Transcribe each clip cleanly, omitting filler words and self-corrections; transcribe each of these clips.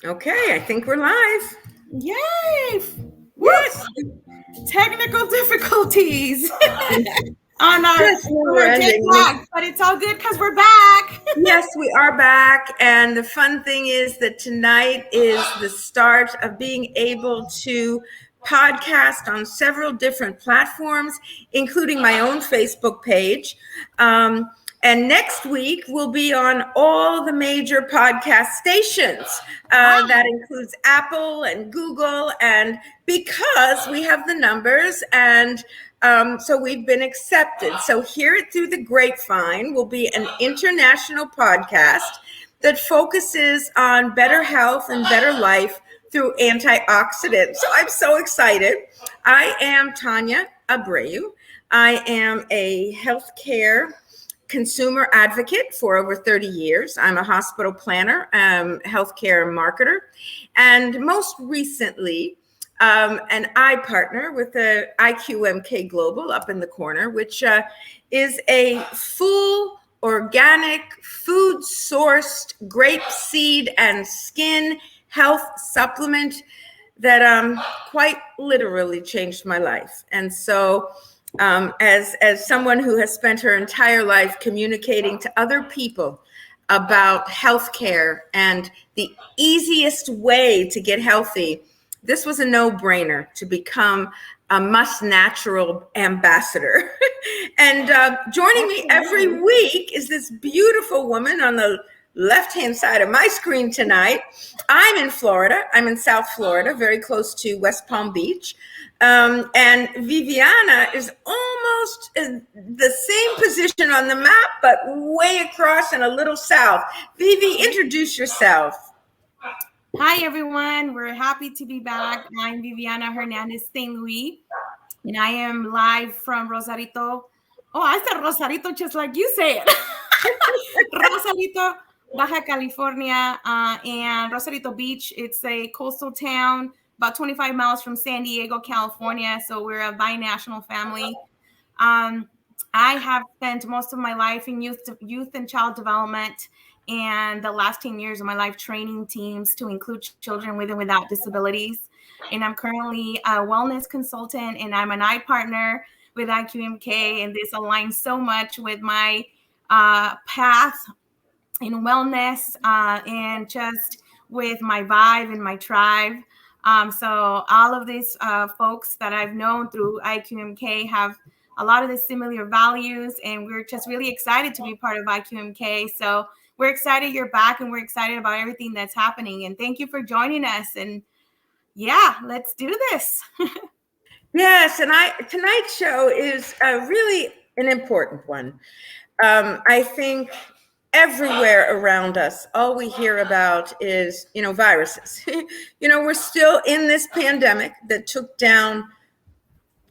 Okay, I think we're live. Yay! Yes. Technical difficulties on our Yes, never our day ending. back, but it's all good because we're back. Yes, we are back. And the fun thing is that tonight is the start of being able to podcast on several different platforms, including my own Facebook page. And next week, we'll be on all the major podcast stations. That includes Apple and Google. And because we have the numbers and so we've been accepted. So Hear It Through the Grapevine will be an international podcast that focuses on better health and better life through antioxidants. So I'm so excited. I am Tanya Abreu. I am a healthcare consumer advocate for over 30 years. I'm a hospital planner, healthcare marketer, and most recently, and I partner with the IQMK Global up in the corner, which is a full organic, food sourced grape seed and skin health supplement that quite literally changed my life. And so, as someone who has spent her entire life communicating to other people about healthcare and the easiest way to get healthy, this was a no-brainer to become a MUSNATURE ambassador. And joining me every week is this beautiful woman on the left-hand side of my screen tonight. I'm in Florida. I'm in South Florida, very close to West Palm Beach. And Viviana is almost in the same position on the map, but way across and a little south. Vivi, introduce yourself. Hi, everyone. We're happy to be back. I'm Viviana Hernandez St. Louis, and I am live from Rosarito. Oh, I said Rosarito just like you say it. Rosarito, Baja California, and Rosarito Beach. It's a coastal town about 25 miles from San Diego, California. So we're a binational family. I have spent most of my life in youth and child development, and the last 10 years of my life training teams to include children with and without disabilities. And I'm currently a wellness consultant, and I'm an eye partner with IQMK, and this aligns so much with my path in wellness and just with my vibe and my tribe. So all of these folks that I've known through IQMK have a lot of the similar values, and we're just really excited to be part of IQMK. So we're excited you're back, and we're excited about everything that's happening. And thank you for joining us. And yeah, let's do this. Yes, and tonight's show is really an important one. I think everywhere around us, all we hear about is, viruses. We're still in this pandemic that took down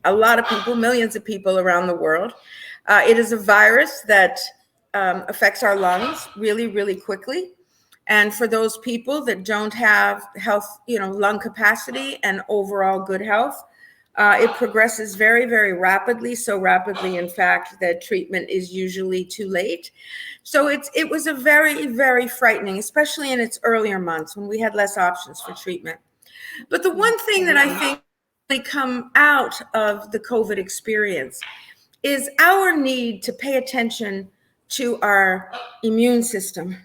a lot of people, millions of people around the world. It is a virus that affects our lungs really, really quickly. And for those people that don't have health, lung capacity and overall good health, it progresses very, very rapidly. So rapidly, in fact, that treatment is usually too late. So it was a very, very frightening, especially in its earlier months when we had less options for treatment. But the one thing that I think come out of the COVID experience is our need to pay attention to our immune system.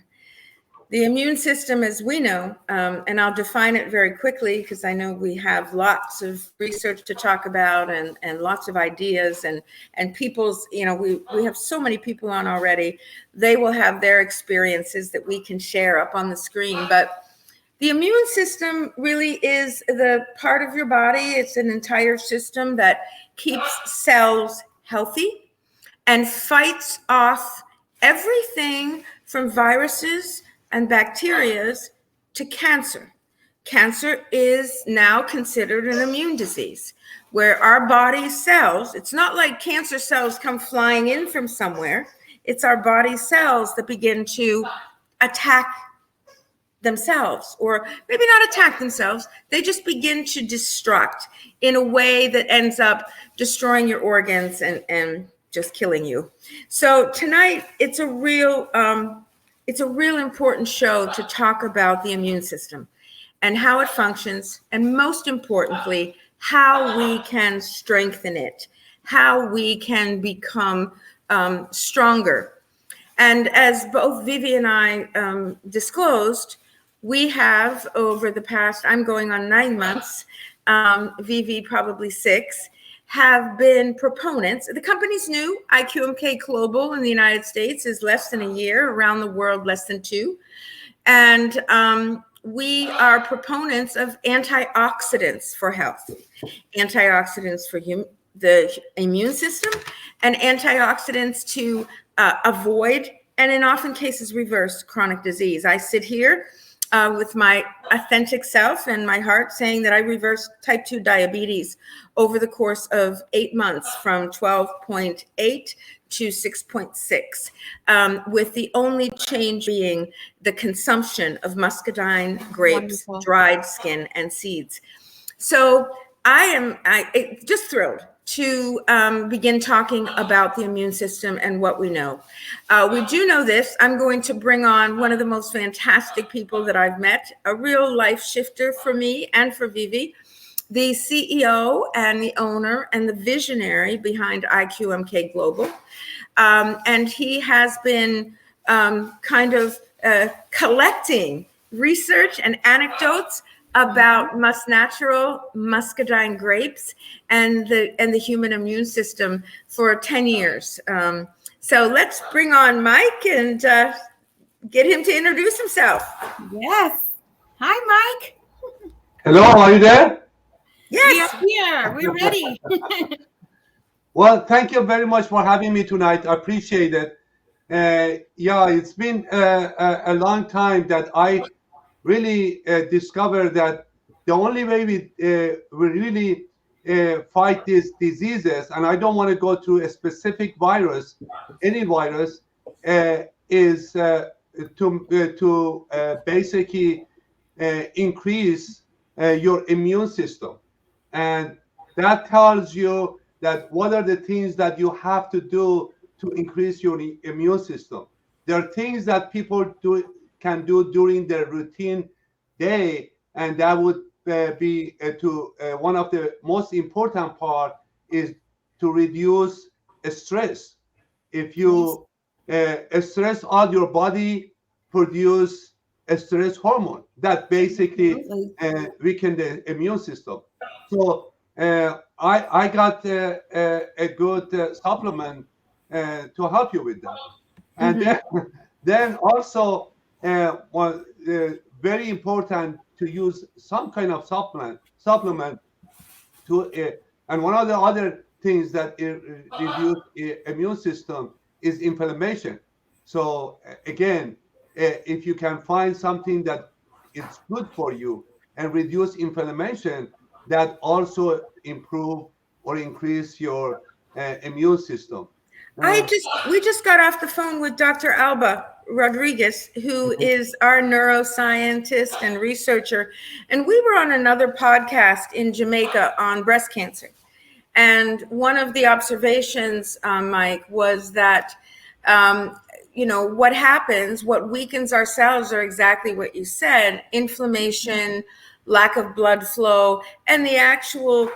The immune system, as we know, and I'll define it very quickly because I know we have lots of research to talk about and lots of ideas and people's, we have so many people on already. They will have their experiences that we can share up on the screen. But the immune system really is the part of your body. It's an entire system that keeps cells healthy and fights off everything from viruses and bacteria to cancer. Cancer is now considered an immune disease where our body cells, it's not like cancer cells come flying in from somewhere. It's our body cells that begin to attack themselves, or maybe not attack themselves. They just begin to destruct in a way that ends up destroying your organs and just killing you. So tonight, it's a real important show to talk about the immune system and how it functions, and most importantly, how we can strengthen it, how we can become stronger. And as both Vivi and I disclosed, we have over the past, I'm going on 9 months, Vivi probably 6, have been proponents. The company's new. IQMK Global in the United States is less than a year, around the world less than 2. And we are proponents of antioxidants for health, antioxidants for the immune system, and antioxidants to avoid and in often cases reverse chronic disease. I sit here with my authentic self and my heart saying that I reversed type 2 diabetes over the course of 8 months from 12.8 to 6.6, with the only change being the consumption of muscadine grapes, Wonderful. dried skin, and seeds. So I am just thrilled to begin talking about the immune system and what we know. We do know this. I'm going to bring on one of the most fantastic people that I've met, a real life shifter for me and for Vivi, the CEO and the owner and the visionary behind IQMK Global. And he has been collecting research and anecdotes about MUSNATURE, muscadine grapes, and the human immune system for 10 years. So let's bring on Mike and get him to introduce himself. Yes. Hi, Mike. Hello, are you there? Yes. We are here. We're ready. Well, thank you very much for having me tonight. I appreciate it. Yeah, it's been a long time that I really discovered that the only way we really fight these diseases, and I don't want to go to a specific virus, any virus, is to basically increase your immune system. And that tells you that what are the things that you have to do to increase your immune system. There are things that people can do during their routine day, and that would be one of the most important part is to reduce stress. If you stress out, your body produce a stress hormone that basically weaken the immune system. So I got a good supplement to help you with that. And then also very important to use some kind of supplement to and one of the other things that reduce immune system is inflammation. So again, if you can find something that it's good for you and reduce inflammation, that also improve or increase your immune system. We just got off the phone with Dr. Alba Rodriguez, who is our neuroscientist and researcher. And we were on another podcast in Jamaica on breast cancer. And one of the observations, Mike, was that, what happens, what weakens our cells are exactly what you said: inflammation, lack of blood flow, and the actual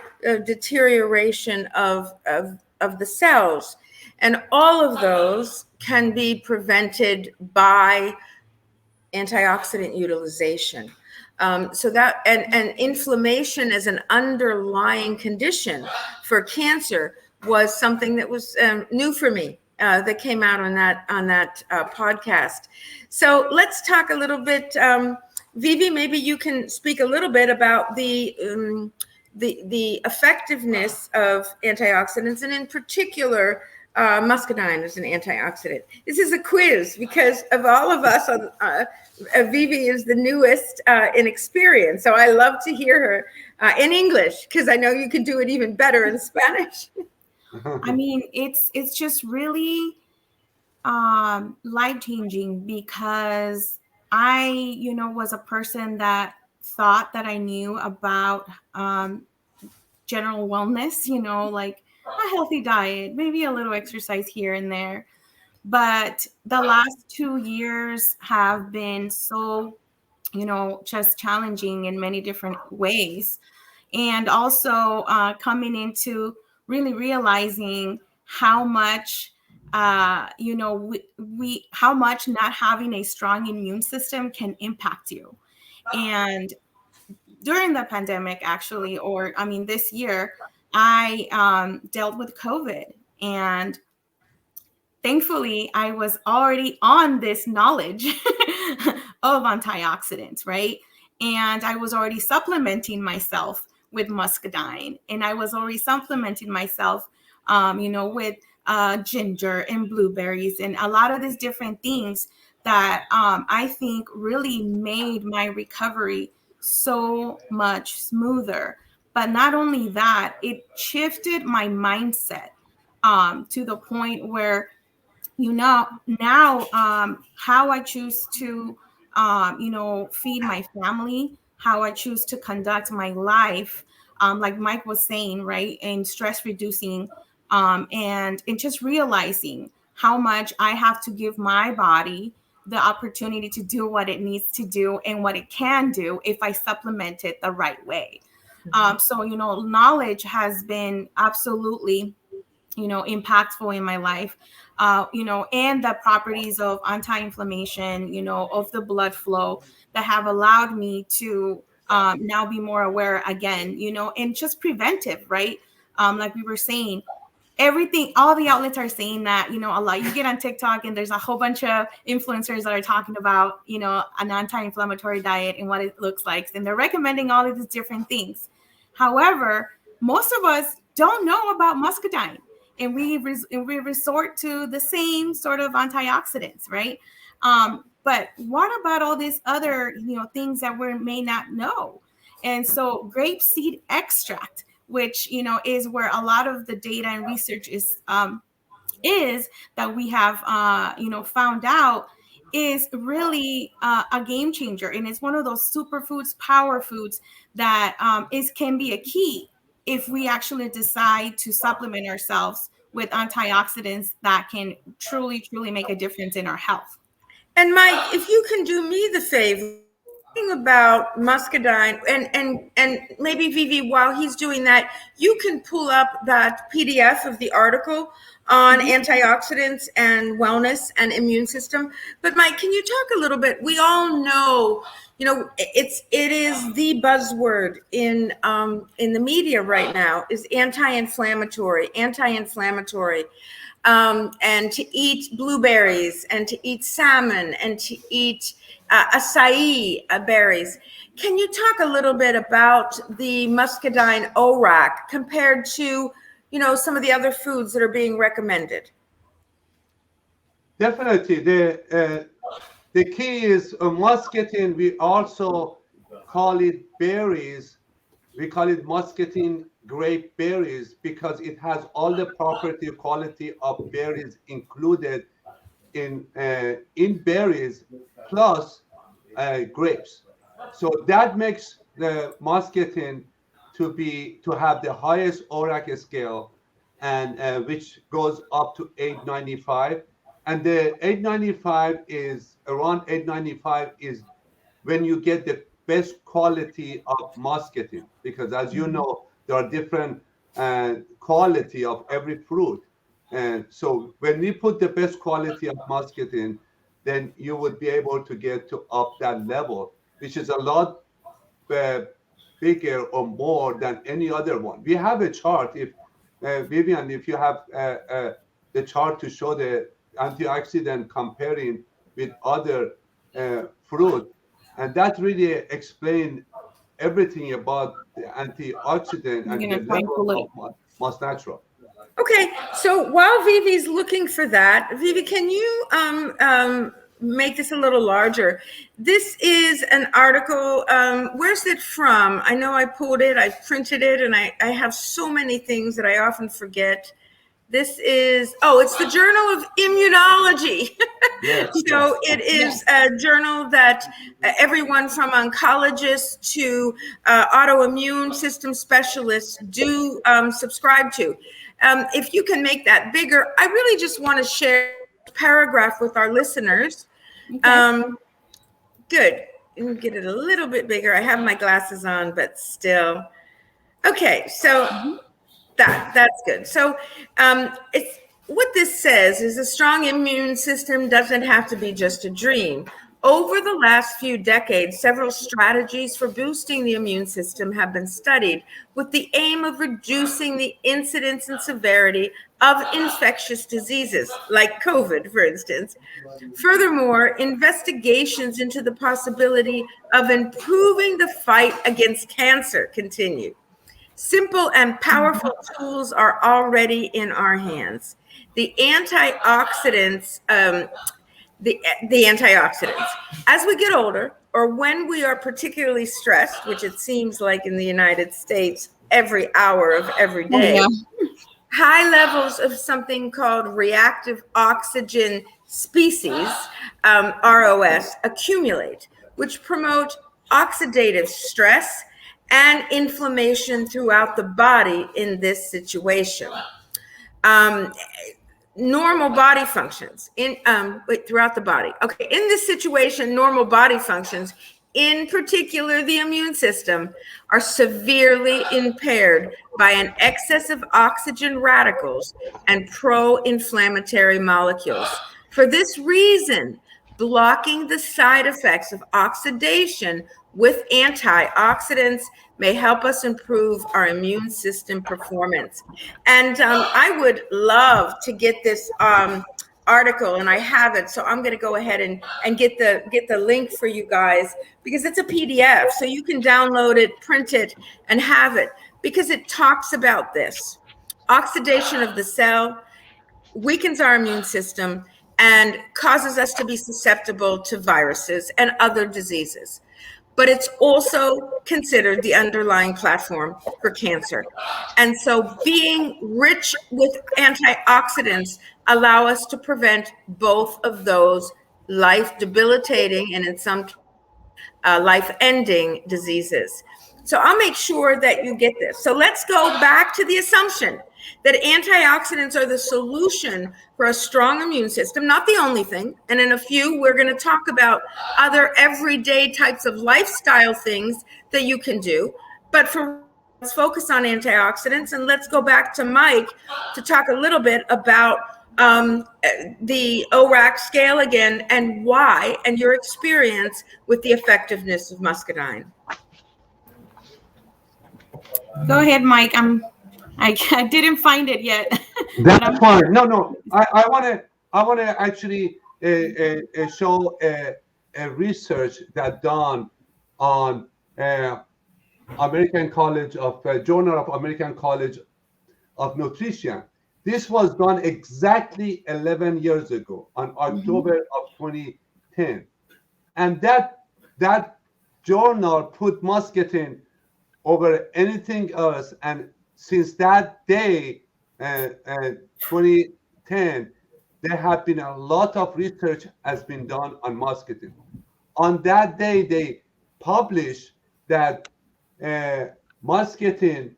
deterioration of the cells. And all of those can be prevented by antioxidant utilization. So that and inflammation as an underlying condition for cancer was something that was new for me, that came out on that podcast. So let's talk a little bit. Vivi, maybe you can speak a little bit about the effectiveness of antioxidants, and in particular, muscadine is an antioxidant. This is a quiz because of all of us. Vivi is the newest in experience, so I love to hear her in English because I know you can do it even better in Spanish. I mean, it's just really life-changing, because I, was a person that thought that I knew about general wellness, like a healthy diet, maybe a little exercise here and there. But the last 2 years have been so just challenging in many different ways. And also coming into really realizing how much, how much not having a strong immune system can impact you. And during the pandemic, actually, this year, I dealt with COVID. And thankfully, I was already on this knowledge of antioxidants, right? And I was already supplementing myself with muscadine, and I was already supplementing myself, with ginger and blueberries and a lot of these different things that I think really made my recovery so much smoother. But not only that, it shifted my mindset to the point where now how I choose to feed my family, how I choose to conduct my life, like Mike was saying, right, and stress reducing, and just realizing how much I have to give my body the opportunity to do what it needs to do and what it can do if I supplement it the right way. So knowledge has been absolutely impactful in my life, and the properties of anti-inflammation, of the blood flow that have allowed me to now be more aware again, and just preventive, right? Like we were saying, everything, all the outlets are saying that, a lot. You get on TikTok and there's a whole bunch of influencers that are talking about, an anti-inflammatory diet and what it looks like. And they're recommending all of these different things. However, most of us don't know about muscadine, and we resort to the same sort of antioxidants, right? But what about all these other, things that we may not know? And so grapeseed extract, which is where a lot of the data and research is that we have found out is really a game changer, and it's one of those superfoods, power foods that can be a key if we actually decide to supplement ourselves with antioxidants that can truly make a difference in our health. And Mike, if you can do me the favor about muscadine, and maybe Vivi, while he's doing that, you can pull up that PDF of the article on antioxidants and wellness and immune system. But Mike, can you talk a little bit? We all know, it is the buzzword in the media right now is anti-inflammatory. And to eat blueberries and to eat salmon and to eat acai berries. Can you talk a little bit about the muscadine ORAC compared to, some of the other foods that are being recommended? Definitely. The key is muscadine. We also call it berries. We call it muscadine grape berries because it has all the property quality of berries included in berries plus grapes. So that makes the muscadine to have the highest ORAC scale, and which goes up to 895. And the 895 is around 895 is when you get the best quality of muscadine, because as you know, there are different quality of every fruit. And so when we put the best quality of muscadine, then you would be able to get to up that level, which is a lot bigger or more than any other one. We have a chart. If Vivian, if you have the chart to show the antioxidant comparing with other fruit, and that really explains everything about the antioxidant and the level of MUSNATURE. Okay, so while Vivi's looking for that, Vivi, can you make this a little larger? This is an article. Where's it from? I know I pulled it, I printed it, and I have so many things that I often forget. This is, it's the Journal of Immunology. Yes, So it is a journal that everyone from oncologists to autoimmune system specialists do subscribe to. If you can make that bigger, I really just want to share a paragraph with our listeners. Okay. Good. get it a little bit bigger. I have my glasses on, but still. Okay, so that's good. So it's what this says is a strong immune system doesn't have to be just a dream. Over the last few decades, several strategies for boosting the immune system have been studied with the aim of reducing the incidence and severity of infectious diseases, like COVID, for instance. Furthermore, investigations into the possibility of improving the fight against cancer continue. Simple and powerful tools are already in our hands. The antioxidants, the antioxidants. As we get older, or when we are particularly stressed, which it seems like in the United States every hour of every day, high levels of something called reactive oxygen species, ROS, accumulate, which promote oxidative stress and inflammation throughout the body in this situation. Normal body functions throughout the body. Okay, in this situation, normal body functions, in particular the immune system, are severely impaired by an excess of oxygen radicals and pro-inflammatory molecules. For this reason, blocking the side effects of oxidation with antioxidants may help us improve our immune system performance. And I would love to get this article, and I have it, so I'm going to go ahead and get the link for you guys, because it's a PDF, so you can download it, print it, and have it, because it talks about this. Oxidation of the cell weakens our immune system and causes us to be susceptible to viruses and other diseases. But it's also considered the underlying platform for cancer. And so being rich with antioxidants allow us to prevent both of those life-debilitating and in some life-ending diseases. So I'll make sure that you get this. So let's go back to the assumption that antioxidants are the solution for a strong immune system, not the only thing. And in a few, we're going to talk about other everyday types of lifestyle things that you can do. But let's focus on antioxidants, and let's go back to Mike to talk a little bit about the ORAC scale again, and why, and your experience with the effectiveness of Muscadine. Go ahead, Mike. I didn't find it yet. That's fine. No. I want to actually show a research that done on American College of Journal of American College of Nutrition. This was done exactly 11 years ago on October of 2010, and that journal put Muscadine over anything else. And since that day, 2010, there have been a lot of research has been done on Muscadine. On that day, they published that Muscadine,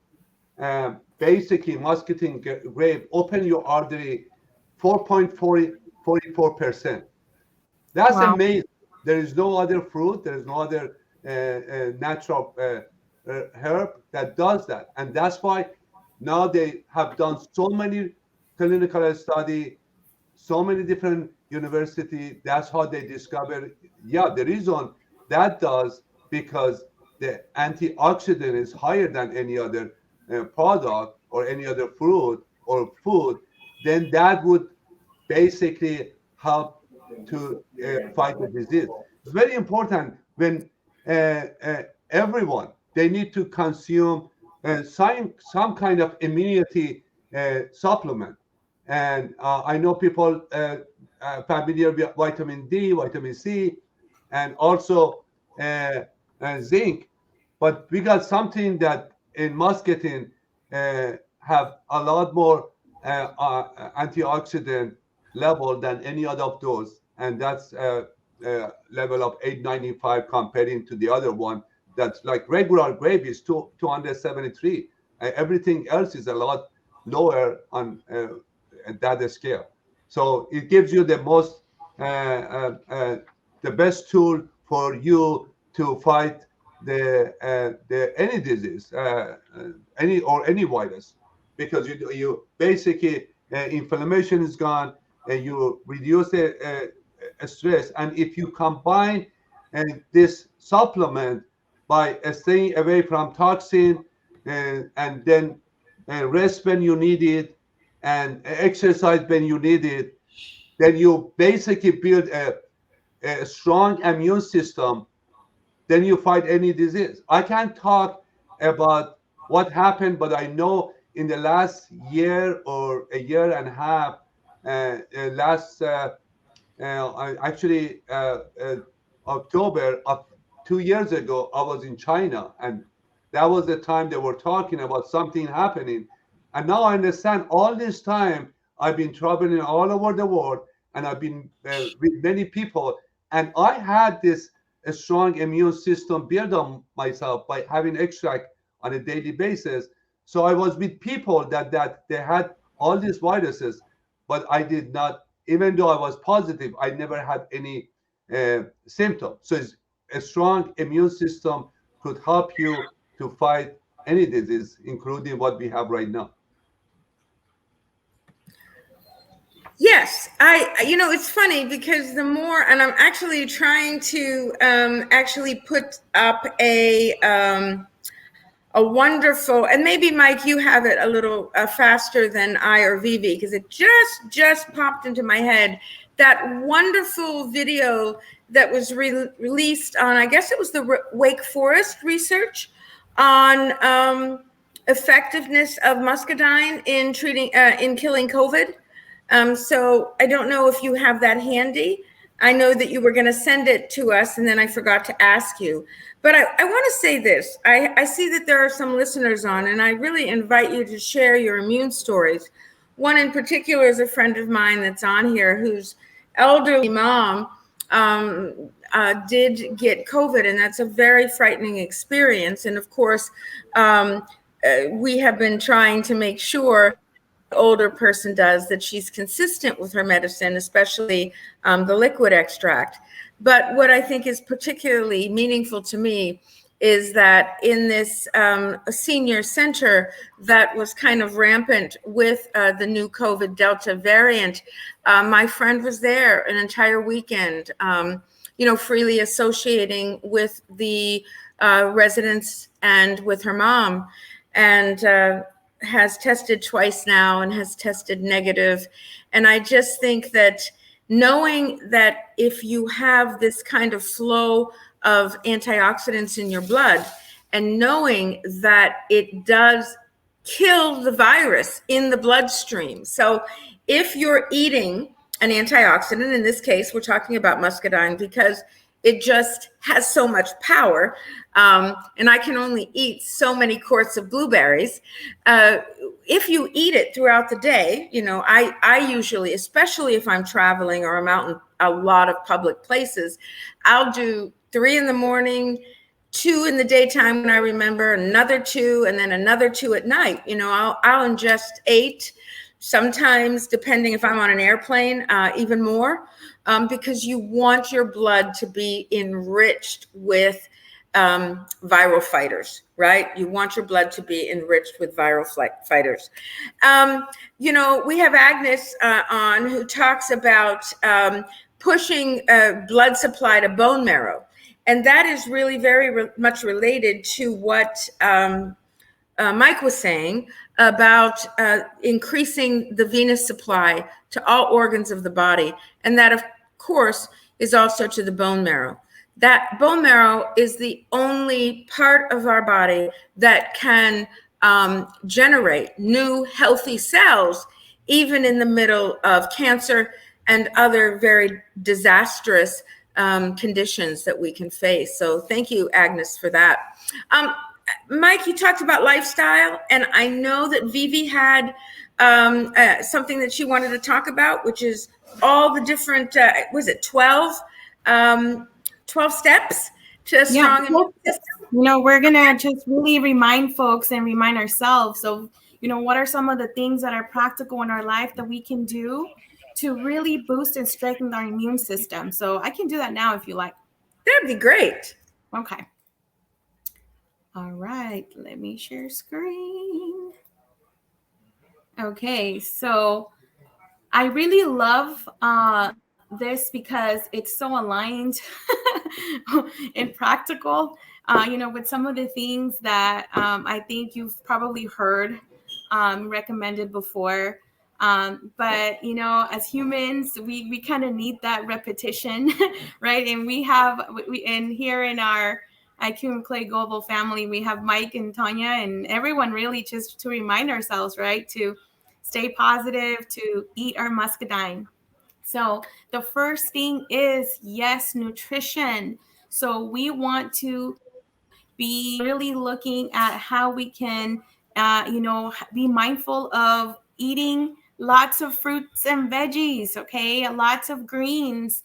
basically Muscadine grape, open your artery 4.44%. That's amazing. There is no other fruit. There is no other natural herb that does that. And that's why now they have done so many clinical study, so many different universities. That's how they discovered, the reason that does, because the antioxidant is higher than any other product or any other fruit or food, then that would basically help to fight the disease. It's very important when everyone, they need to consume some kind of immunity supplement. And I know people familiar with vitamin D, vitamin C, and also zinc. But we got something that in Muscadine have a lot more antioxidant level than any other of those. And that's level of 895 comparing to the other one. That's like regular grape is 273. Everything else is a lot lower on that scale. So it gives you the most, the best tool for you to fight the any disease, any virus, because you basically inflammation is gone, and you reduce the stress. And if you combine this supplement by staying away from toxin, and then rest when you need it, and exercise when you need it, then you basically build a strong immune system. Then you fight any disease. I can't talk about what happened, but I know in the last year or a year and a half, actually October of 2 years ago, I was in China, and that was the time they were talking about something happening. And now I understand all this time I've been traveling all over the world, and I've been with many people, and I had this a strong immune system built on myself by having extract on a daily basis. So I was with people that they had all these viruses, but I did not. Even though I was positive, I never had any symptoms. So a strong immune system could help you to fight any disease, including what we have right now. Yes, it's funny because the more, and I'm actually trying to actually put up a wonderful, and maybe Mike, you have it a little faster than I or Vivi, because it just popped into my head, that wonderful video that was released on, I guess it was the Wake Forest research on effectiveness of Muscadine in treating, in killing COVID. So I don't know if you have that handy. I know that you were going to send it to us, and then I forgot to ask you. But I want to say this. I see that there are some listeners on, and I really invite you to share your immune stories. One in particular is a friend of mine that's on here whose elderly mom did get COVID, and that's a very frightening experience. And of course, we have been trying to make sure the older person does that she's consistent with her medicine, especially the liquid extract. But what I think is particularly meaningful to me is that in this senior center that was kind of rampant with the new COVID Delta variant, my friend was there an entire weekend, freely associating with the residents and with her mom, and has tested twice now and has tested negative. And I just think that knowing that if you have this kind of flow of antioxidants in your blood, and knowing that it does kill the virus in the bloodstream. So if you're eating an antioxidant, in this case, we're talking about muscadine because it just has so much power, and I can only eat so many quarts of blueberries. If you eat it throughout the day, I usually, especially if I'm traveling or I'm out in a lot of public places, I'll do 3 in the morning, 2 in the daytime when I remember, another 2, and then another 2 at night. I'll ingest 8, sometimes, depending if I'm on an airplane, even more. Because you want your blood to be enriched with viral fighters, right? You want your blood to be enriched with viral fighters. We have Agnes on, who talks about pushing blood supply to bone marrow. And that is really very much related to what Mike was saying about increasing the venous supply to all organs of the body. And that, of course, is also to the bone marrow. That bone marrow is the only part of our body that can generate new healthy cells, even in the middle of cancer and other very disastrous conditions that we can face. So thank you, Agnes, for that. Mike, you talked about lifestyle, and I know that Vivi had something that she wanted to talk about, which is all the different, 12 steps to a strong immune system? We're going to just really remind folks and remind ourselves of, what are some of the things that are practical in our life that we can do to really boost and strengthen our immune system. So I can do that now if you like. That'd be great. Okay. All right. Let me share screen. Okay. So I really love this because it's so aligned and practical, with some of the things that I think you've probably heard recommended before. But, as humans, we kind of need that repetition, right? And and here in our IQ and Clay Global family, we have Mike and Tanya and everyone really just to remind ourselves, right, to stay positive, to eat our muscadine. So the first thing is, yes, nutrition. So we want to be really looking at how we can, be mindful of eating lots of fruits and veggies, okay, lots of greens,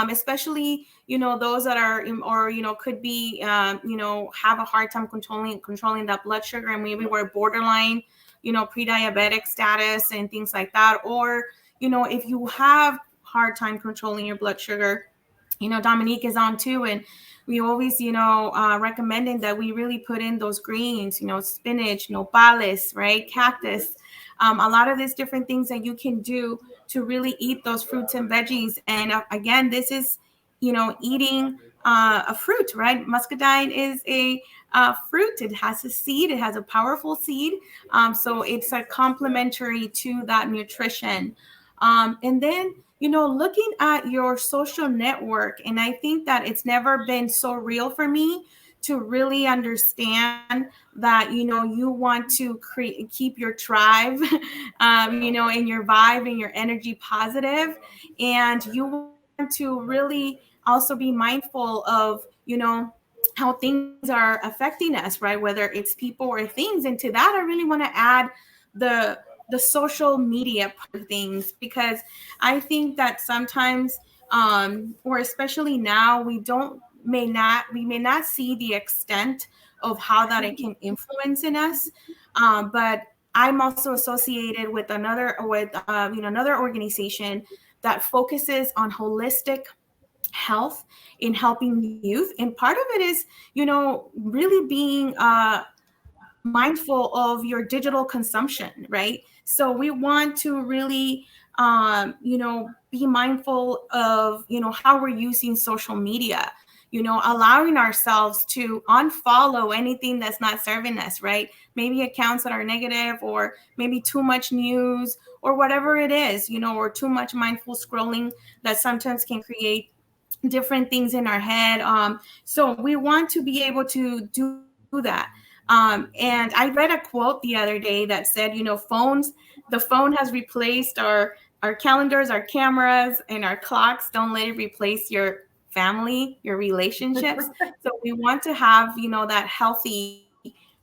especially, those that are, or, could be, have a hard time controlling that blood sugar, and maybe we're borderline, pre-diabetic status and things like that. Or, if you have hard time controlling your blood sugar, Dominique is on too, and we always, recommending that we really put in those greens, spinach, nopales, right, cactus, a lot of these different things that you can do to really eat those fruits and veggies. And again, this is, eating a fruit, right? Muscadine is a fruit. It has a seed. It has a powerful seed. So it's a complementary to that nutrition. And then, looking at your social network, and I think that it's never been so real for me to really understand that, you want to keep your tribe, and your vibe and your energy positive. And you want to really also be mindful of, how things are affecting us, right? Whether it's people or things. And to that, I really want to add the social media part of things, because I think that sometimes, or especially now, we may not see the extent of how that it can influence in us. But I'm also associated with another organization that focuses on holistic health in helping youth. And part of it is, really being mindful of your digital consumption, right? So we want to really, be mindful of, how we're using social media, allowing ourselves to unfollow anything that's not serving us, right? Maybe accounts that are negative, or maybe too much news, or whatever it is, or too much mindful scrolling that sometimes can create different things in our head. So we want to be able to do that. And I read a quote the other day that said, the phone has replaced our calendars, our cameras, and our clocks. Don't let it replace your family, your relationships. So we want to have, that healthy,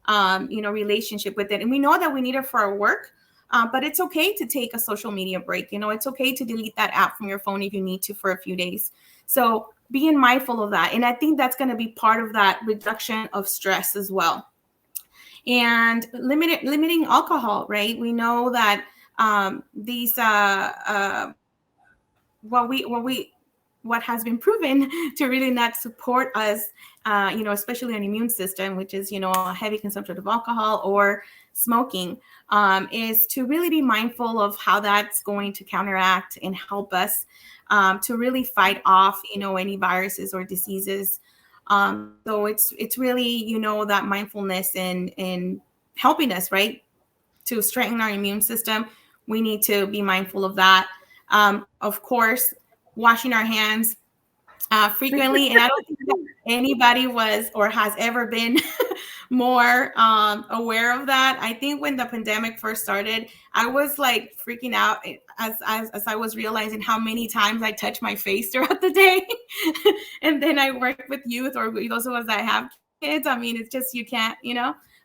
relationship with it. And we know that we need it for our work. But it's okay to take a social media break. It's okay to delete that app from your phone if you need to for a few days. So being mindful of that. And I think that's going to be part of that reduction of stress as well. And limiting alcohol, right? We know that these what has been proven to really not support us, especially an immune system, which is, a heavy consumption of alcohol or smoking, is to really be mindful of how that's going to counteract and help us to really fight off, any viruses or diseases. So it's really, that mindfulness in helping us, right, to strengthen our immune system. We need to be mindful of that. Of course, washing our hands frequently. And I don't think that anybody was or has ever been more aware of that. I think when the pandemic first started, I was like freaking out as I was realizing how many times I touch my face throughout the day. And then I work with youth or those of us that have kids. I mean, it's just, you can't,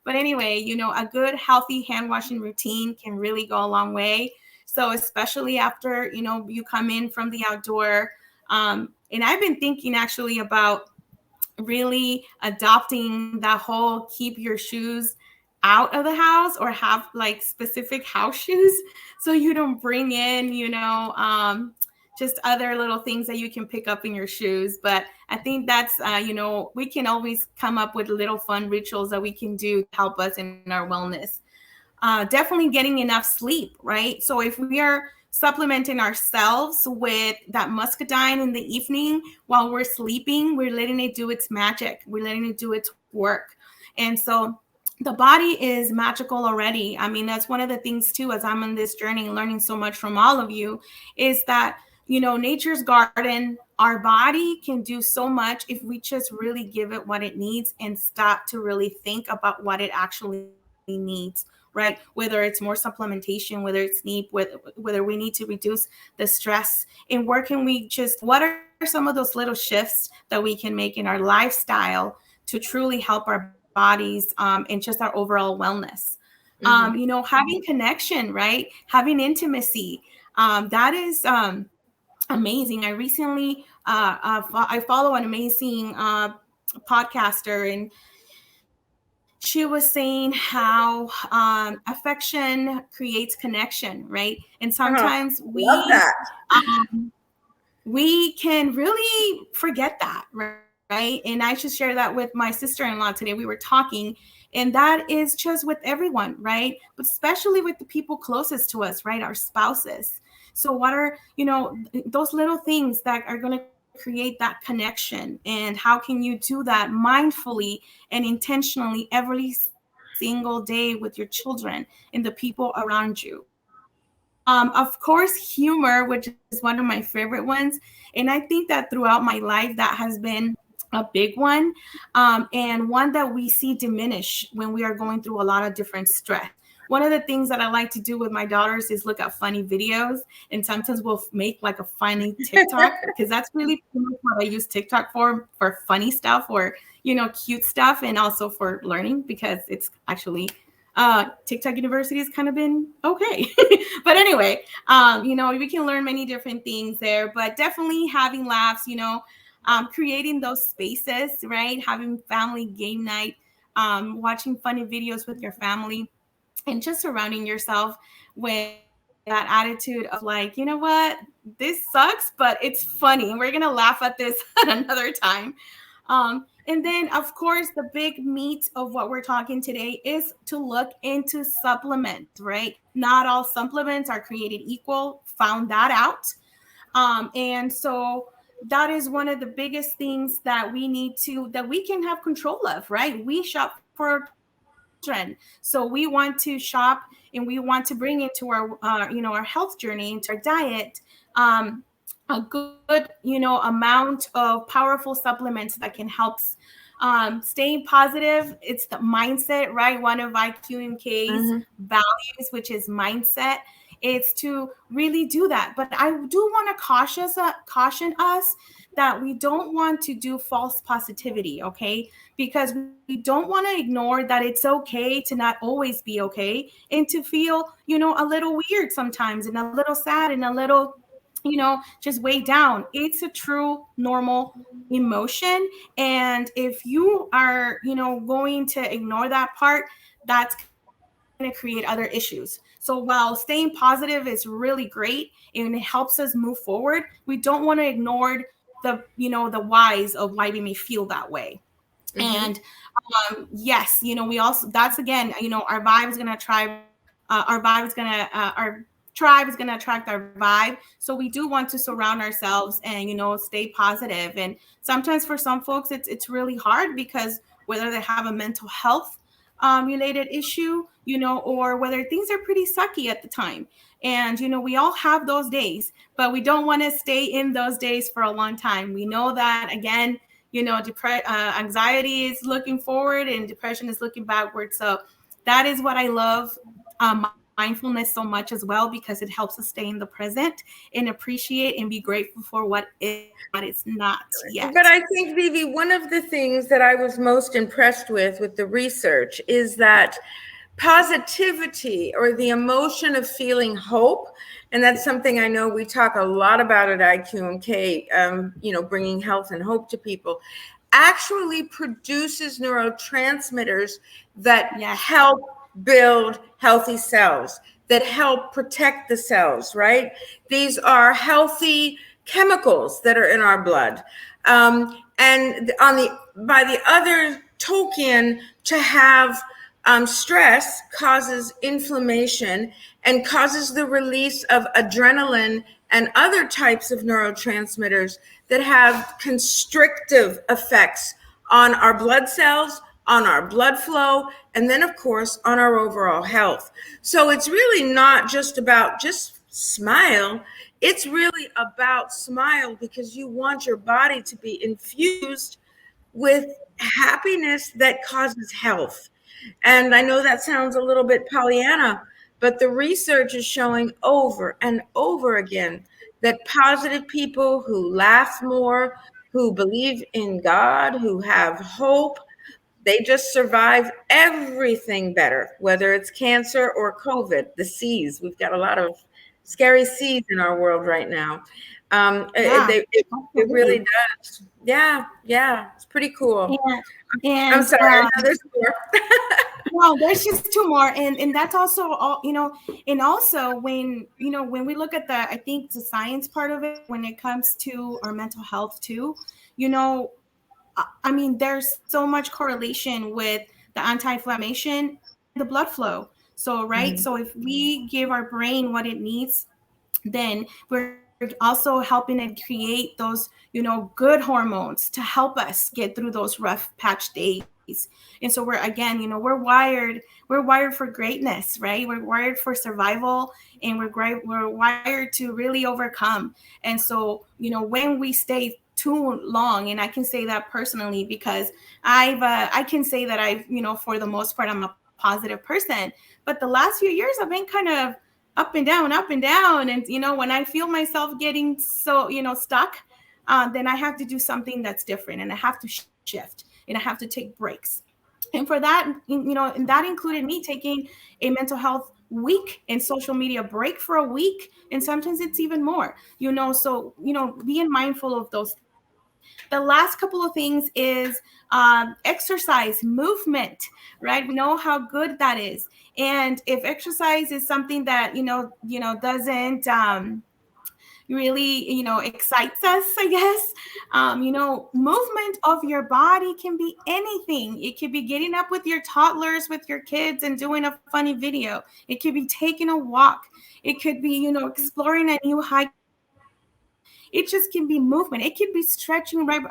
But anyway, a good healthy hand washing routine can really go a long way. So especially after, you come in from the outdoor. And I've been thinking actually about really adopting that whole keep your shoes out of the house, or have like specific house shoes, so you don't bring in, just other little things that you can pick up in your shoes. But I think that's, we can always come up with little fun rituals that we can do to help us in our wellness. Definitely getting enough sleep, right? So if we are supplementing ourselves with that muscadine in the evening while we're sleeping, we're letting it do its magic. We're letting it do its work. And so the body is magical already. I mean, that's one of the things too, as I'm on this journey and learning so much from all of you, is that, nature's garden, our body can do so much if we just really give it what it needs and stop to really think about what it actually needs, right? Whether it's more supplementation, whether it's sleep, whether we need to reduce the stress, and what are some of those little shifts that we can make in our lifestyle to truly help our bodies and just our overall wellness. Having connection, right? Having intimacy, that is amazing. I recently I follow an amazing podcaster, and she was saying how affection creates connection, right? And sometimes Love that. We can really forget that, right? And I just shared that with my sister-in-law today. We were talking, and that is just with everyone, right? But especially with the people closest to us, right? Our spouses. So what are, those little things that are going to create that connection, and how can you do that mindfully and intentionally every single day with your children and the people around you? Of course, humor, which is one of my favorite ones. And I think that throughout my life, that has been a big one, and one that we see diminish when we are going through a lot of different stress. One of the things that I like to do with my daughters is look at funny videos, and sometimes we'll make like a funny TikTok, because that's really what I use TikTok for funny stuff, or, cute stuff, and also for learning, because it's actually TikTok University has kind of been okay. But anyway, we can learn many different things there, but definitely having laughs, creating those spaces, right? Having family game night, watching funny videos with your family, and just surrounding yourself with that attitude of like, you know what, this sucks, but it's funny. We're going to laugh at this at another time. And then, of course, the big meat of what we're talking today is to look into supplements, right? Not all supplements are created equal. Found that out. And so that is one of the biggest things that we can have control of, right? We shop for our children. So we want to shop, and we want to bring into our health journey, into our diet, a good, amount of powerful supplements that can help staying positive. It's the mindset, right? One of IQMK's values, which is mindset. It's to really do that. But I do want to caution us that we don't want to do false positivity, okay? Because we don't want to ignore that it's okay to not always be okay, and to feel, a little weird sometimes, and a little sad, and a little, just weighed down. It's a true normal emotion. And if you are, going to ignore that part, that's going to create other issues. So while staying positive is really great and it helps us move forward, we don't want to ignore the whys of why we may feel that way. And yes, we also, that's again, our vibe is going to try, our tribe is going to attract our vibe. So we do want to surround ourselves and, stay positive. And sometimes for some folks, it's really hard, because whether they have a mental health related issue, or whether things are pretty sucky at the time. And, we all have those days, but we don't want to stay in those days for a long time. We know that, again, anxiety is looking forward and depression is looking backward. So that is what I love mindfulness so much as well, because it helps us stay in the present and appreciate and be grateful for what is not yet. But I think, Vivi, one of the things that I was most impressed with the research is that positivity, or the emotion of feeling hope, and that's something I know we talk a lot about at IQMK, bringing health and hope to people, actually produces neurotransmitters that help build healthy cells, that help protect the cells, right? These are healthy chemicals that are in our blood. And by the other token, to have stress causes inflammation and causes the release of adrenaline and other types of neurotransmitters that have constrictive effects on our blood cells, on our blood flow, and then of course on our overall health. So it's really not just about just smile. It's really about smile because you want your body to be infused with happiness that causes health. And I know that sounds a little bit Pollyanna, but the research is showing over and over again that positive people who laugh more, who believe in God, who have hope, they just survive everything better, whether it's cancer or COVID, the C's. We've got a lot of scary C's in our world right now. It really does. Yeah, it's pretty cool. And I'm sorry, there's more. No, there's just two more, and that's also all, and also when we look at I think the science part of it, when it comes to our mental health too, I mean, there's so much correlation with the anti-inflammation, the blood flow. So, right. Mm-hmm. So if we give our brain what it needs, then we're also helping it create those, good hormones to help us get through those rough patch days. And so we're wired for greatness, right? We're wired for survival, and we're wired to really overcome. And so, when we stay too long, and I can say that personally because I can say that I've, for the most part, I'm a positive person, but the last few years I've been kind of up and down. And, when I feel myself getting so, stuck, then I have to do something that's different, and I have to shift, and I have to take breaks. And for that, and that included me taking a mental health week and social media break for a week. And sometimes it's even more, so, being mindful of those. The last couple of things is exercise, movement, right? We know how good that is. And if exercise is something that, doesn't really, excites us, I guess, movement of your body can be anything. It could be getting up with your toddlers, with your kids, and doing a funny video. It could be taking a walk. It could be, exploring a new hike. It just can be movement. It can be stretching right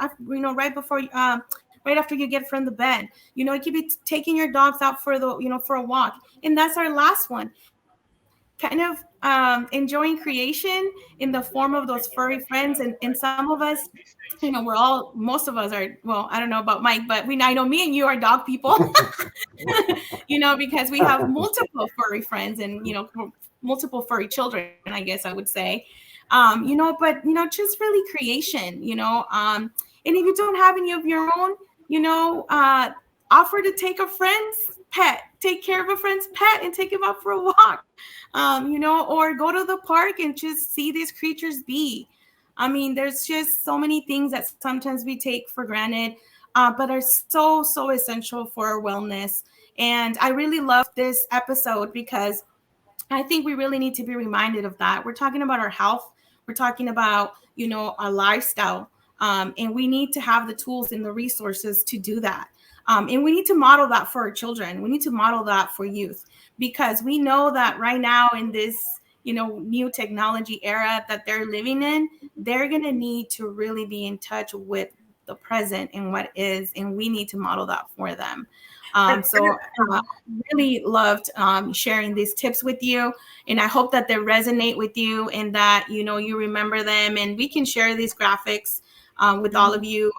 before, right after you get from the bed. It could be taking your dogs out for for a walk. And that's our last one. Kind of enjoying creation in the form of those furry friends. And some of us, most of us are, well, I don't know about Mike, but I know me and you are dog people, because we have multiple furry friends and, multiple furry children, I guess I would say. But, just really creation, and if you don't have any of your own, offer to take a friend's pet, take care of a friend's pet and take him out for a walk, or go to the park and just see these creatures be. I mean, there's just so many things that sometimes we take for granted, but are so, so essential for our wellness. And I really love this episode because I think we really need to be reminded of that. We're talking about our health. We're talking about, our lifestyle. And we need to have the tools and the resources to do that. And we need to model that for our children. We need to model that for youth, because we know that right now in this, new technology era that they're living in, they're going to need to really be in touch with the present and what is, and we need to model that for them. So really loved sharing these tips with you, and I hope that they resonate with you and that, you remember them, and we can share these graphics with all of you,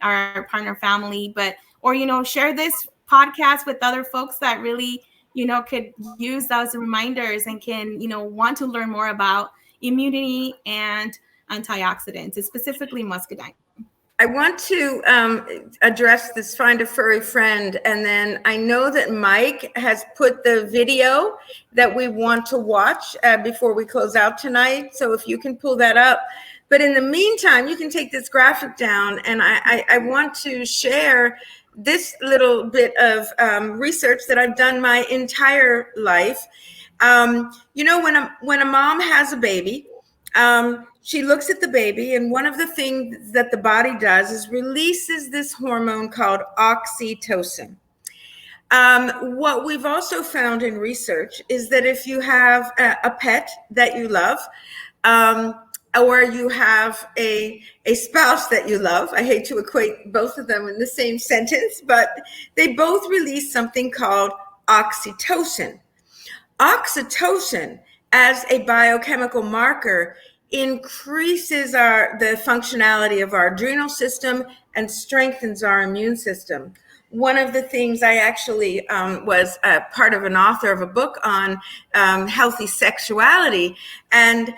our partner family, or share this podcast with other folks that really, could use those reminders and can, want to learn more about immunity and antioxidants, and specifically muscadine. I want to address this Find a Furry Friend, and then I know that Mike has put the video that we want to watch before we close out tonight. So if you can pull that up. But in the meantime, you can take this graphic down, and I want to share this little bit of research that I've done my entire life. When a mom has a baby, She looks at the baby, and one of the things that the body does is releases this hormone called oxytocin. What we've also found in research is that if you have a pet that you love, or you have a spouse that you love, I hate to equate both of them in the same sentence, but they both release something called oxytocin. Oxytocin, as a biochemical marker, increases the functionality of our adrenal system and strengthens our immune system. One of the things I actually was part of an author of a book on healthy sexuality. And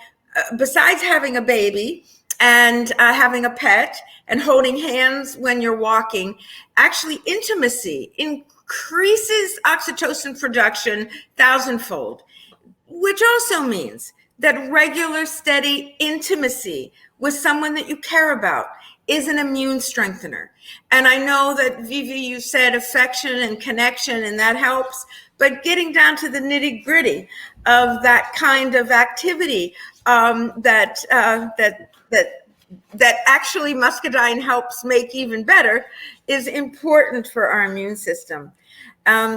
besides having a baby and having a pet and holding hands when you're walking, actually intimacy increases oxytocin production thousandfold, which also means that regular, steady intimacy with someone that you care about is an immune strengthener. And I know that, Vivi, you said affection and connection, and that helps, but getting down to the nitty gritty of that kind of activity that actually Muscadine helps make even better is important for our immune system.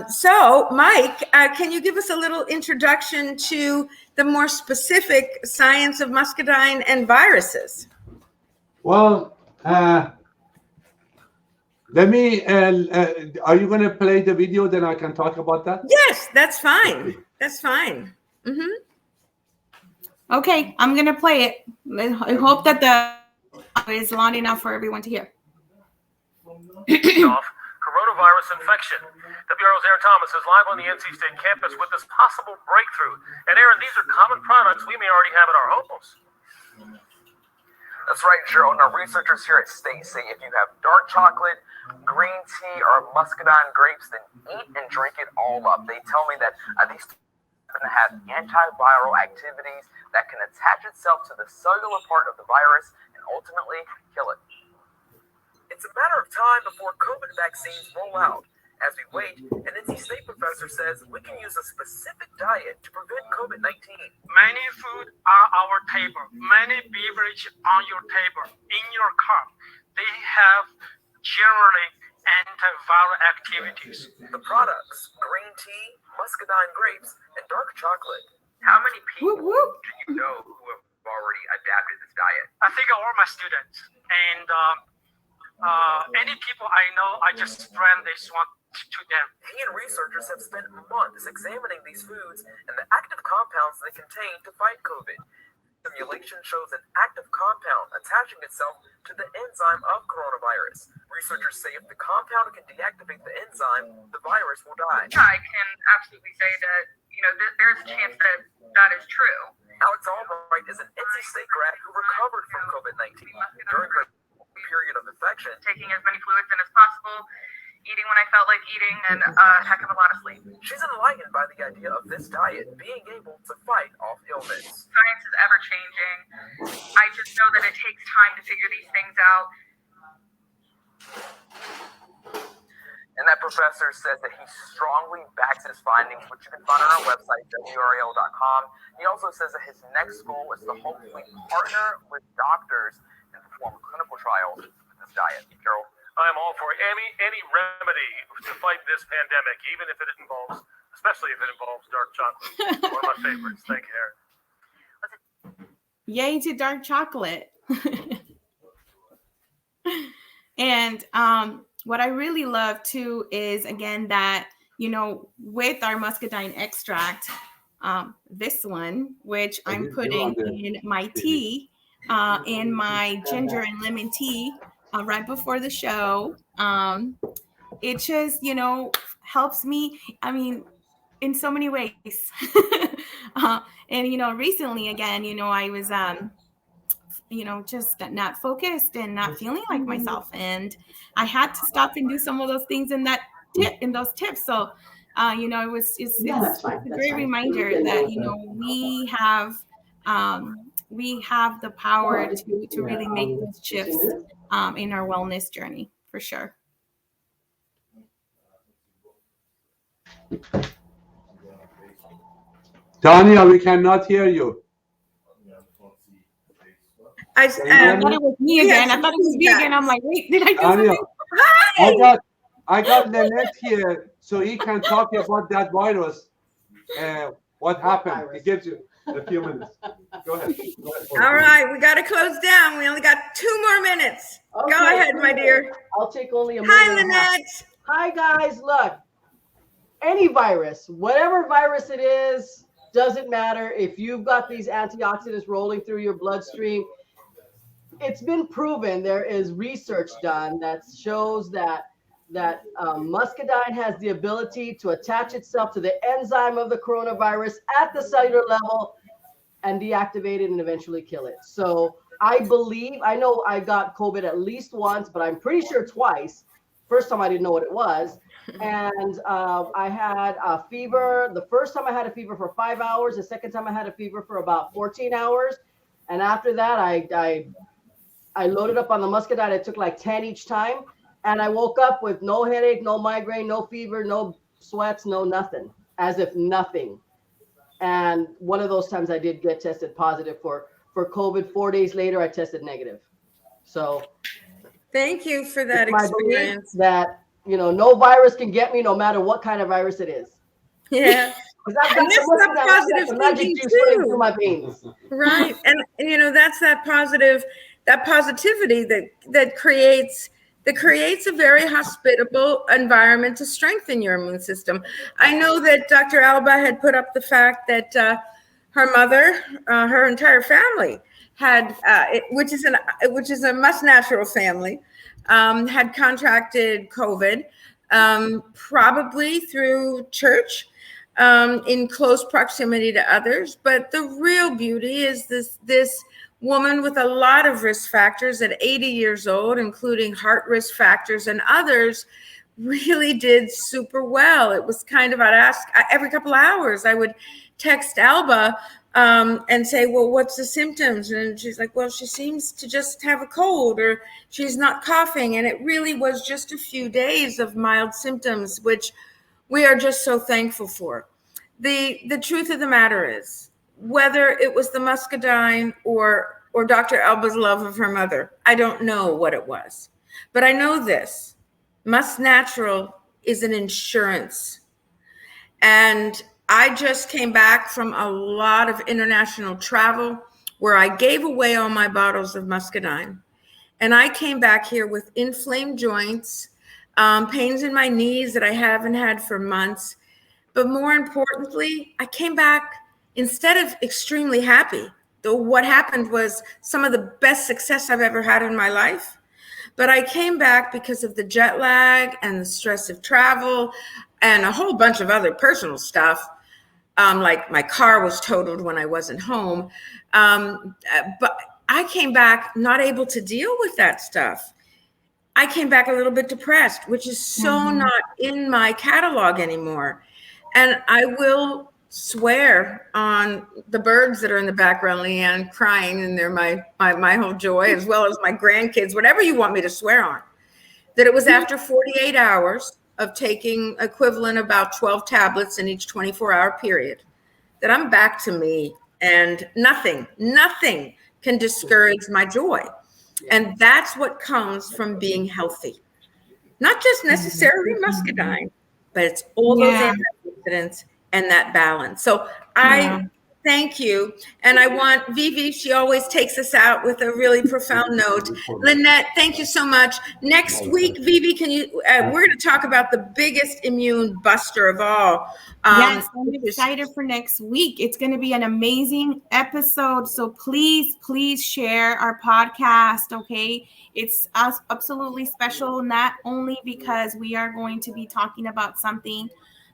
So, Mike, can you give us a little introduction to the more specific science of Muscadine and viruses? Well, let me, are you going to play the video? Then I can talk about that? Yes, that's fine. That's fine. Mm-hmm. Okay, I'm going to play it. I hope that the is long enough for everyone to hear. Coronavirus infection. WRO's Aaron Thomas is live on the NC State campus with this possible breakthrough. And Aaron, these are common products we may already have in our homes. That's right, Gerald. Now, researchers here at State say if you have dark chocolate, green tea, or muscadine grapes, then eat and drink it all up. They tell me that these happen to have antiviral activities that can attach itself to the cellular part of the virus and ultimately kill it. It's a matter of time before COVID vaccines roll out. As we wait, an NC State professor says we can use a specific diet to prevent COVID-19. Many food on our table, many beverage on your table, in your cup, they have generally antiviral activities. The products, green tea, muscadine grapes, and dark chocolate. How many people do you know who have already adapted this diet? I think all my students and any people I know, I just spread this one to them. He and researchers have spent months examining these foods and the active compounds they contain to fight COVID. Simulation shows an active compound attaching itself to the enzyme of coronavirus. Researchers say if the compound can deactivate the enzyme, the virus will die. I can absolutely say that, there's a chance that that is true. Alex Albright is an NC State grad who recovered from COVID-19 during her period of infection. Taking as many fluids in as possible, eating when I felt like eating, and a heck of a lot of sleep. She's enlightened by the idea of this diet being able to fight off illness. Science is ever changing. I just know that it takes time to figure these things out. And that professor says that he strongly backs his findings, which you can find on our website, WRAL.com. He also says that his next goal is to hopefully partner with doctors and perform clinical trials with this diet. Carol? I am all for any remedy to fight this pandemic, even if it involves, especially if it involves dark chocolate. One of my favorites. Thank you, Aaron. Yay to dark chocolate. And what I really love too is, again, that, with our muscadine extract, this one, which I'm putting in my tea, in my ginger and lemon tea, right before the show. It just, helps me, in so many ways. And, recently, again, I was, just not focused and not feeling like myself. And I had to stop and do some of those things in those tips. So, it's a great reminder that, we have the power to really make those shifts in our wellness journey, for sure. Tanya, we cannot hear you. I thought it was me again. I thought it was me again. I'm like, wait, did I do something? Hi. I got Lynette here so he can talk about that virus. What happened? He gives you a few minutes. Go ahead. All right, we got to close down. We only got 2 more minutes. Okay, Go ahead, my dear. I'll take only a minute. Hi, Lynette. Hi, guys. Look, any virus, whatever virus it is, doesn't matter. If you've got these antioxidants rolling through your bloodstream, it's been proven. There is research done that shows that muscadine has the ability to attach itself to the enzyme of the coronavirus at the cellular level and deactivate it and eventually kill it. So I know I got COVID at least once, but I'm pretty sure twice. First time I didn't know what it was. And I had a fever. The first time I had a fever for 5 hours. The second time I had a fever for about 14 hours. And after that, I loaded up on the muscadine. I took like 10 each time. And I woke up with no headache, no migraine, no fever, no sweats, no nothing, as if nothing. And one of those times I did get tested positive for COVID. 4 days later, I tested negative. So thank you for that my experience. That, no virus can get me no matter what kind of virus it is. Yeah. And that's positive thinking too. Through my veins. Right. And that's that positivity that creates a very hospitable environment to strengthen your immune system. I know that Dr. Alba had put up the fact that her mother, her entire family had, which is a MUSNATURE family, had contracted COVID, probably through church, in close proximity to others. But the real beauty is this woman with a lot of risk factors at 80 years old, including heart risk factors and others, really did super well. It was kind of, I'd ask every couple of hours, I would text Alba and say, well, what's the symptoms? And she's like, well, she seems to just have a cold, or she's not coughing. And it really was just a few days of mild symptoms, which we are just so thankful for. The truth of the matter is, whether it was the muscadine or Dr. Alba's love of her mother, I don't know what it was. But I know this: MUSNATURE is an insurance. And I just came back from a lot of international travel where I gave away all my bottles of muscadine. And I came back here with inflamed joints, pains in my knees that I haven't had for months. But more importantly, I came back instead of extremely happy. What happened was some of the best success I've ever had in my life. But I came back because of the jet lag and the stress of travel and a whole bunch of other personal stuff. Like my car was totaled when I wasn't home. But I came back not able to deal with that stuff. I came back a little bit depressed, which is so not in my catalog anymore. And I will swear on the birds that are in the background, Leanne, crying, and they're my whole joy, as well as my grandkids, whatever you want me to swear on, that it was after 48 hours of taking equivalent about 12 tablets in each 24-hour period that I'm back to me, and nothing can discourage my joy. And that's what comes from being healthy. Not just necessarily muscadine, but it's all those antioxidants and that balance. So I thank you. And I want Vivi, she always takes us out with a really profound note. Lynette, thank you so much. Next week, Vivi, can you, we're going to talk about the biggest immune buster of all. Yes, I'm excited for next week. It's going to be an amazing episode. So please share our podcast. Okay. It's absolutely special, not only because we are going to be talking about something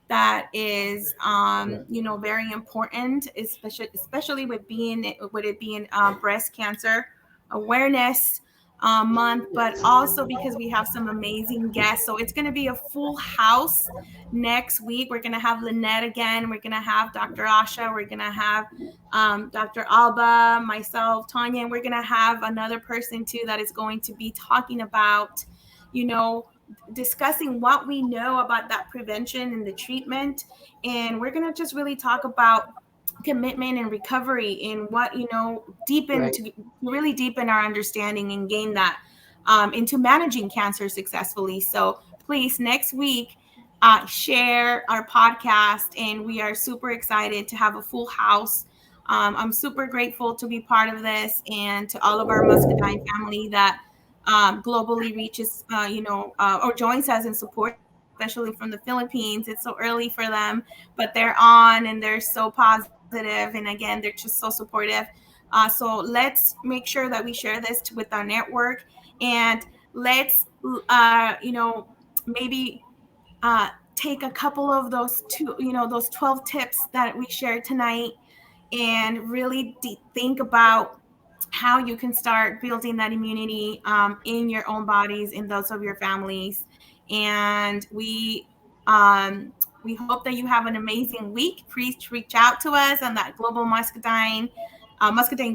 that is, very important, especially with it being breast cancer awareness month, but also because we have some amazing guests. So it's going to be a full house next week. We're going to have Lynette again. We're going to have Dr. Asha. We're going to have Dr. Alba, myself, Tanya, and we're going to have another person too that is going to be talking about, discussing what we know about that prevention and the treatment. And we're going to just really talk about commitment and recovery in what, deepen Right. to really deepen our understanding and gain that into managing cancer successfully. So please, next week, share our podcast, and we are super excited to have a full house. I'm super grateful to be part of this, and to all of our Muscadine family that globally reaches, or joins us in support, especially from the Philippines. It's so early for them, but they're on and they're so positive. And again, they're just so supportive. So let's make sure that we share this with our network, and let's, maybe take a couple of those 12 tips that we shared tonight, and really think about how you can start building that immunity in your own bodies, in those of your families. And we hope that you have an amazing week. Please reach out to us on that Global Muscadine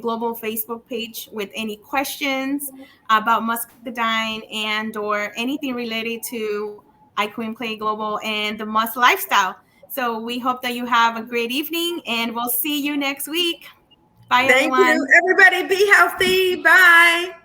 Global Facebook page with any questions about Muscadine and or anything related to I Queen Clay Global and the Must lifestyle. So we hope that you have a great evening, and we'll see you next week. Bye, Thank everyone. you. Everybody be healthy. Bye.